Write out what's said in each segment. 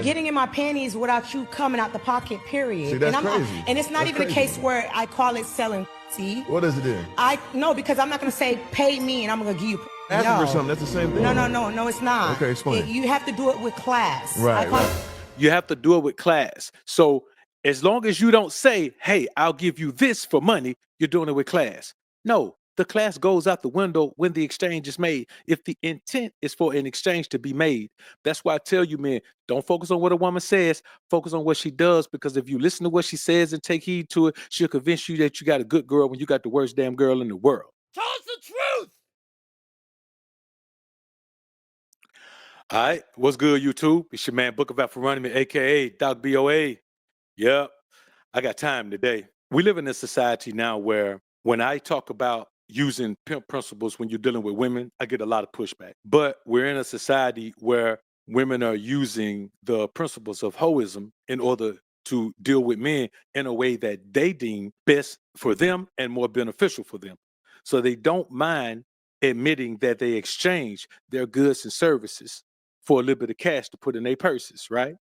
getting in my panties without you coming out the pocket, period. See, that's crazy. And it's not even a case where I call it selling. See? What is it then? No, because I'm not gonna say pay me and I'm gonna give you. Asking for something, that's the same thing. No, it's not. Okay, explain. You have to do it with class. Right. You have to do it with class. So as long as you don't say, hey, I'll give you this for money, you're doing it with class. No, the class goes out the window when the exchange is made. If the intent is for an exchange to be made, that's why I tell you, men, don't focus on what a woman says, focus on what she does, because if you listen to what she says and take heed to it, she'll convince you that you got a good girl when you got the worst damn girl in the world. Tell us the truth. All right, what's good, YouTube? It's your man, Book of AlphaRonomy, aka Doc BOA. Yep, I got time today. We live in a society now where when I talk about using pimp principles when you're dealing with women, I get a lot of pushback. But we're in a society where women are using the principles of hoism in order to deal with men in a way that they deem best for them and more beneficial for them. So they don't mind admitting that they exchange their goods and services for a little bit of cash to put in their purses, right?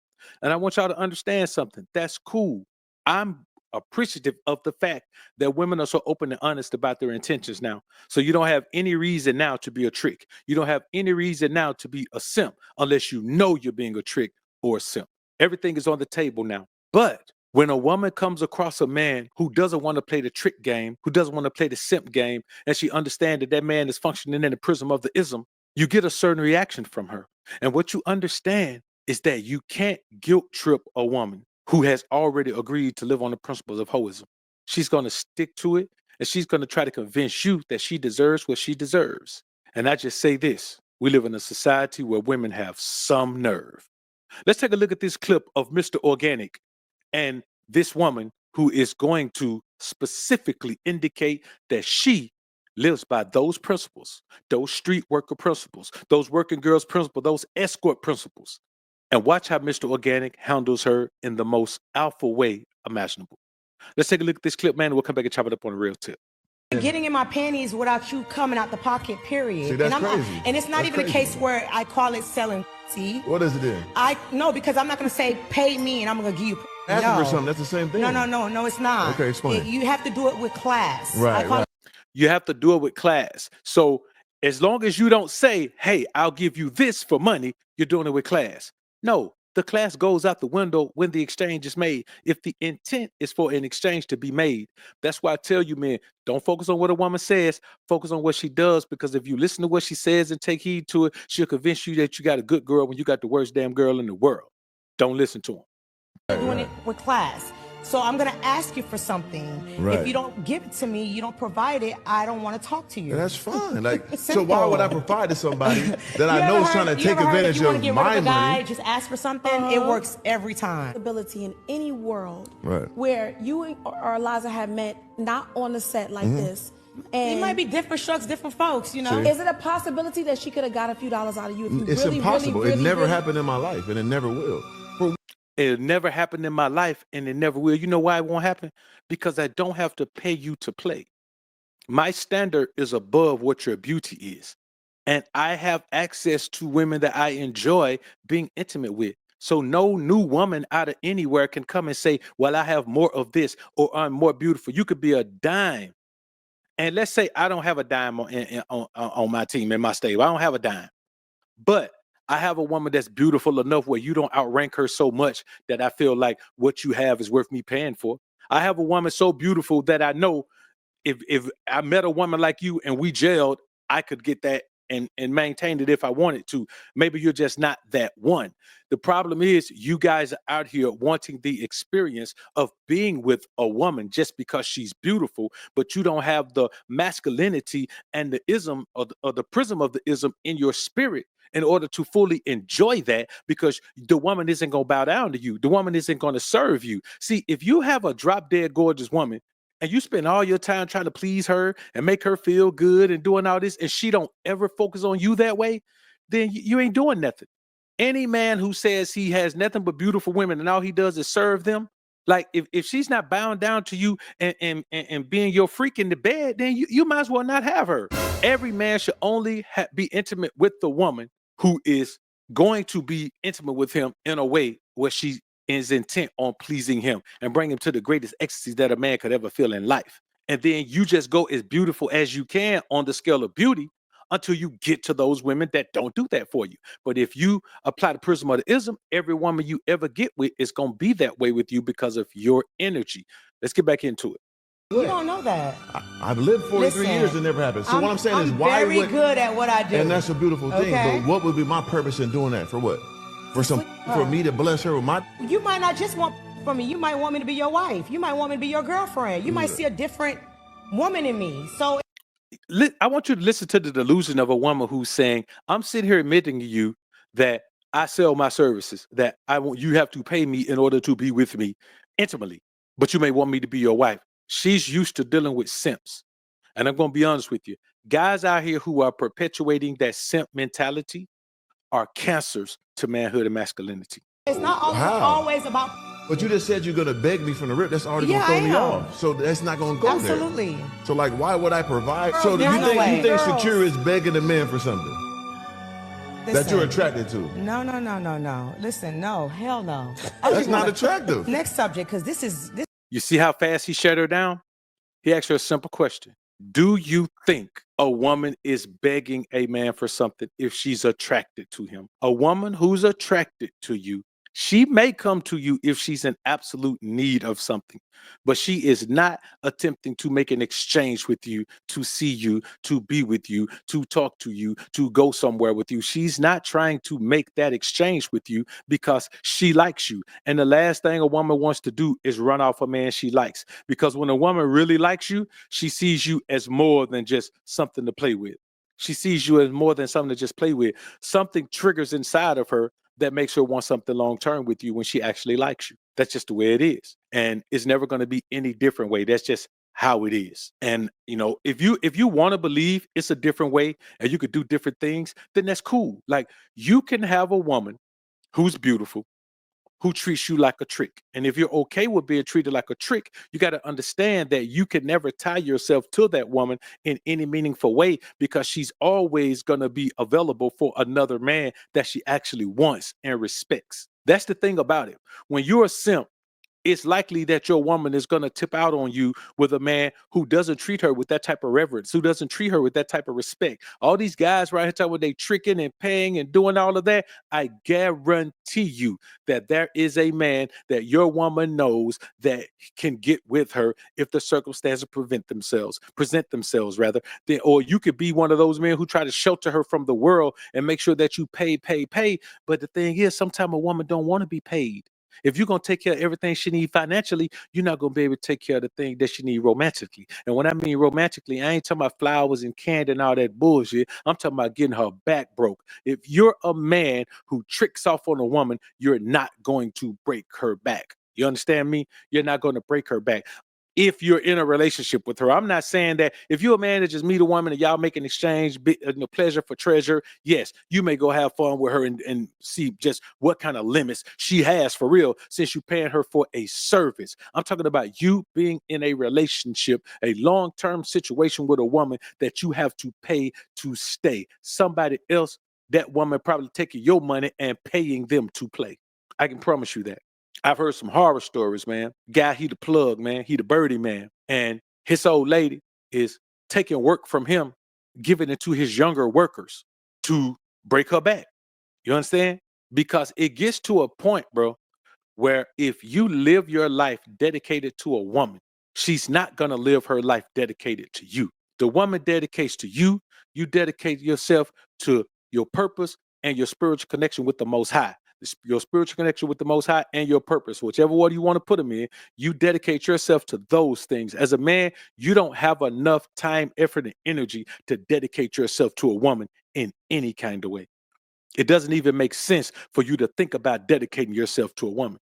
And I want y'all to understand something. That's cool. I'm appreciative of the fact that women are so open and honest about their intentions now. So you don't have any reason now to be a trick. You don't have any reason now to be a simp unless you know you're being a trick or a simp. Everything is on the table now. But when a woman comes across a man who doesn't want to play the trick game, who doesn't want to play the simp game, and she understands that that man is functioning in the prism of the ism, you get a certain reaction from her. And what you understand is that you can't guilt trip a woman who has already agreed to live on the principles of hoism. She's going to stick to it, and she's going to try to convince you that she deserves what she deserves. And I just say this, we live in a society where women have some nerve. Let's take a look at this clip of Mr. Organic and this woman who is going to specifically indicate that she lives by those principles, those street worker principles, those working girls principles, those escort principles. And watch how Mr. Organic handles her in the most alpha way imaginable. Let's take a look at this clip, man, and we'll come back and chop it up on a real tip. Getting in my panties without you coming out the pocket, period. See, that's crazy. And it's not even a case where I call it selling. See? What is it then? No, because I'm not gonna say pay me and I'm gonna give you. Asking for something, that's the same thing. No, it's not. Okay, explain. You have to do it with class. Right. You have to do it with class. So as long as you don't say, hey, I'll give you this for money, you're doing it with class. No, the class goes out the window when the exchange is made. If the intent is for an exchange to be made, that's why I tell you, men, don't focus on what a woman says, focus on what she does, because if you listen to what she says and take heed to it, she'll convince you that you got a good girl when you got the worst damn girl in the world. Don't listen to him. Doing it with class. So I'm gonna ask you for something. Right. If you don't give it to me, you don't provide it, I don't want to talk to you. That's fine. Like, so why would I provide to somebody that I know is trying to take advantage of my money? money? Just ask for something. It works every time. Ability in any world Right. where you or Eliza have met, not on the set like this. And It might be different strokes, different folks, you know. See? is it a possibility that she could have got a few dollars out of you? If you It's really, impossible. Really, It never really, happened in my life, and it never will. It never happened in my life, and it never will. You know why it won't happen? Because I don't have to pay you to play. My standard is above what your beauty is. And I have access to women that I enjoy being intimate with. So no new woman out of anywhere can come and say, well, I have more of this, or I'm more beautiful. You could be a dime. And let's say I don't have a dime on my team, in my stable. I don't have a dime. But I have a woman that's beautiful enough where you don't outrank her so much that I feel like what you have is worth me paying for. I have a woman so beautiful that I know if I met a woman like you and we gelled, I could get that and maintain it if I wanted to. Maybe you're just not that one. The problem is you guys are out here wanting the experience of being with a woman just because she's beautiful, but you don't have the masculinity and the ism or the prism of the ism in your spirit in order to fully enjoy that, because the woman isn't going to bow down to you. The woman isn't going to serve you. See, if you have a drop dead gorgeous woman and you spend all your time trying to please her and make her feel good and doing all this, and she don't ever focus on you that way, then you ain't doing nothing. Any man who says he has nothing but beautiful women and all he does is serve them, like if she's not bound down to you and being your freak in the bed, then you might as well not have her. Every man should only be intimate with the woman who is going to be intimate with him in a way where she is intent on pleasing him and bring him to the greatest ecstasy that a man could ever feel in life. And then you just go as beautiful as you can on the scale of beauty until you get to those women that don't do that for you. But if you apply the prism of the ism, every woman you ever get with is going to be that way with you because of your energy. Let's get back into it. You don't know that. I've lived 43 years and never happened. So what I'm saying is, why I'm very good at what I do. And that's a beautiful thing. Okay. But what would be my purpose in doing that? For what? For me to bless her with my. You might not just want from me. You might want me to be your wife. You might want me to be your girlfriend. You might see a different woman in me. So I want you to listen to the delusion of a woman who's saying, I'm sitting here admitting to you that I sell my services, that you have to pay me in order to be with me intimately, but you may want me to be your wife. She's used to dealing with simps. And I'm going to be honest with you. Guys out here who are perpetuating that simp mentality are cancers to manhood and masculinity. it's not always about. But you just said you're going to beg me from the rip. That's already going to throw me off. So that's not going to go there. Absolutely. So like, why would I provide? Girls, So do you there's no way. think Girls. Secure is begging a man for something that you're attracted to? No. Listen, no, hell no. That's not attractive. Next subject, because this. You see how fast he shut her down? He asked her a simple question. Do you think a woman is begging a man for something if she's attracted to him? A woman who's attracted to you, she may come to you if she's in absolute need of something, but she is not attempting to make an exchange with you, to see you, to be with you, to talk to you, to go somewhere with you. She's not trying to make that exchange with you because she likes you. And the last thing a woman wants to do is run off a man she likes, because when a woman really likes you, she sees you as more than just something to play with. She sees you as more than something to just play with. Something triggers inside of her that makes her want something long-term with you when she actually likes you. That's just the way it is. And it's never going to be any different way. That's just how it is. And, you know, if you want to believe it's a different way and you could do different things, then that's cool. Like, you can have a woman who's beautiful, who treats you like a trick. And if you're okay with being treated like a trick, you got to understand that you can never tie yourself to that woman in any meaningful way, because she's always going to be available for another man that she actually wants and respects. That's the thing about it. When you're a simp, it's likely that your woman is going to tip out on you with a man who doesn't treat her with that type of reverence, who doesn't treat her with that type of respect. All these guys right here talking about they tricking and paying and doing all of that. I guarantee you that there is a man that your woman knows that can get with her if the circumstances present themselves rather. Then, or you could be one of those men who try to shelter her from the world and make sure that you pay. But the thing is, sometimes a woman don't want to be paid. If you're going to take care of everything she needs financially, you're not going to be able to take care of the thing that she needs romantically. And when I mean romantically, I ain't talking about flowers and candy and all that bullshit. I'm talking about getting her back broke. If you're a man who tricks off on a woman, you're not going to break her back. You understand me? You're not going to break her back if you're in a relationship with her. I'm not saying that if you're a man that just meet a woman and y'all make an exchange, pleasure for treasure, yes, you may go have fun with her and see just what kind of limits she has for real, since you're paying her for a service. I'm talking about you being in a relationship, a long-term situation with a woman that you have to pay to stay. Somebody else, that woman probably taking your money and paying them to play. I can promise you that. I've heard some horror stories, man. Guy, he the plug, man. He the birdie man. And his old lady is taking work from him, giving it to his younger workers to break her back. You understand? Because it gets to a point, bro, where if you live your life dedicated to a woman, she's not going to live her life dedicated to you. The woman dedicates to you. You dedicate yourself to your purpose and your spiritual connection with the Most High. Your spiritual connection with the Most High and your purpose, whichever one you want to put them in, you dedicate yourself to those things. As a man, you don't have enough time, effort, and energy to dedicate yourself to a woman in any kind of way. It doesn't even make sense for you to think about dedicating yourself to a woman.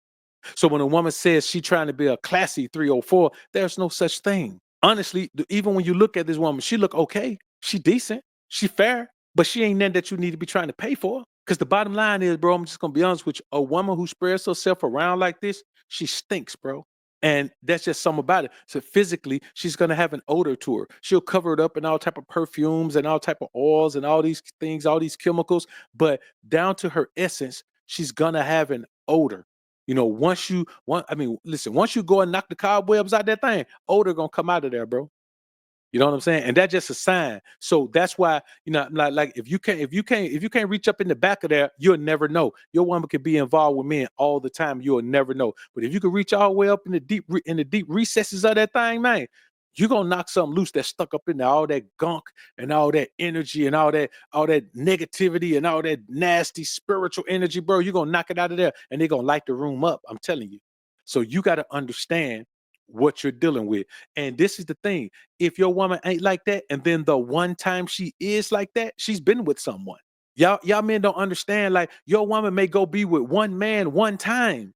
So when a woman says she's trying to be a classy 304, there's no such thing. Honestly, even when you look at this woman, she look okay. She decent. She fair. But she ain't nothing that you need to be trying to pay for. Because the bottom line is, bro, I'm just going to be honest with you. A woman who spreads herself around like this, she stinks, bro. And that's just something about it. So physically, she's gonna have an odor to her. She'll cover it up in all type of perfumes and all type of oils and all these things, all these chemicals. But down to her essence, she's gonna have an odor. You know, once you listen, once you go and knock the cobwebs out that thing, odor gonna come out of there, bro. You know what I'm saying? And that's just a sign. So that's why, you know, like if you can't reach up in the back of there, you'll never know. Your woman could be involved with men all the time. You'll never know. But if you can reach all the way up in the deep recesses of that thing, man, you're gonna knock something loose that's stuck up in there, all that gunk and all that energy and all that negativity and all that nasty spiritual energy, bro. You're gonna knock it out of there and they're gonna light the room up. I'm telling you. So you got to understand what you're dealing with. And this is the thing. If your woman ain't like that, and then the one time she is like that, she's been with someone. Y'all men don't understand. Like, your woman may go be with one man one time,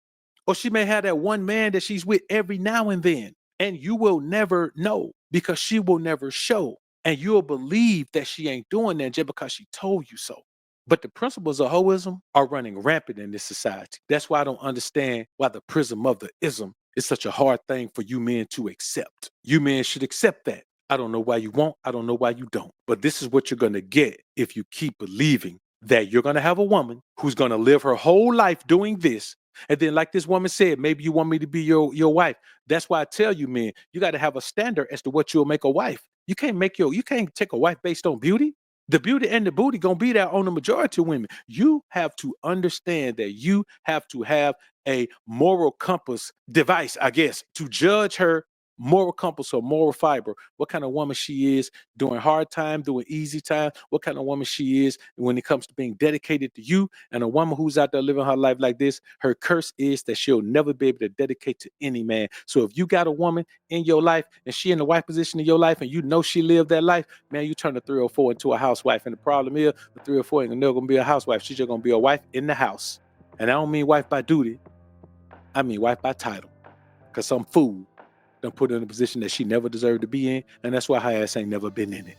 or she may have that one man that she's with every now and then. And you will never know because she will never show. And you'll believe that she ain't doing that just because she told you so. But the principles of hoism are running rampant in this society. That's why I don't understand why the prism of the ism is such a hard thing for you men to accept. You men should accept that. I don't know why you won't. I don't know why you don't. But this is what you're going to get if you keep believing that you're going to have a woman who's going to live her whole life doing this. And then, like this woman said, maybe you want me to be your wife. That's why I tell you, men, you got to have a standard as to what you'll make a wife. You can't take a wife based on beauty. The beauty and the booty gonna be there on the majority of women. You have to understand that you have to have a moral compass device, I guess, to judge her moral compass or moral fiber. What kind of woman she is during hard time, during easy time. What kind of woman she is when it comes to being dedicated to you. And a woman who's out there living her life like this, her curse is that she'll never be able to dedicate to any man. So if you got a woman in your life and she in the wife position in your life and you know she lived that life, man, you turn the 304 into a housewife. And the problem is the 304 ain't never gonna be a housewife. She's just gonna be a wife in the house. And I don't mean wife by duty. I mean wife by title. Because some fool done put her in a position that she never deserved to be in. And that's why her ass ain't never been in it.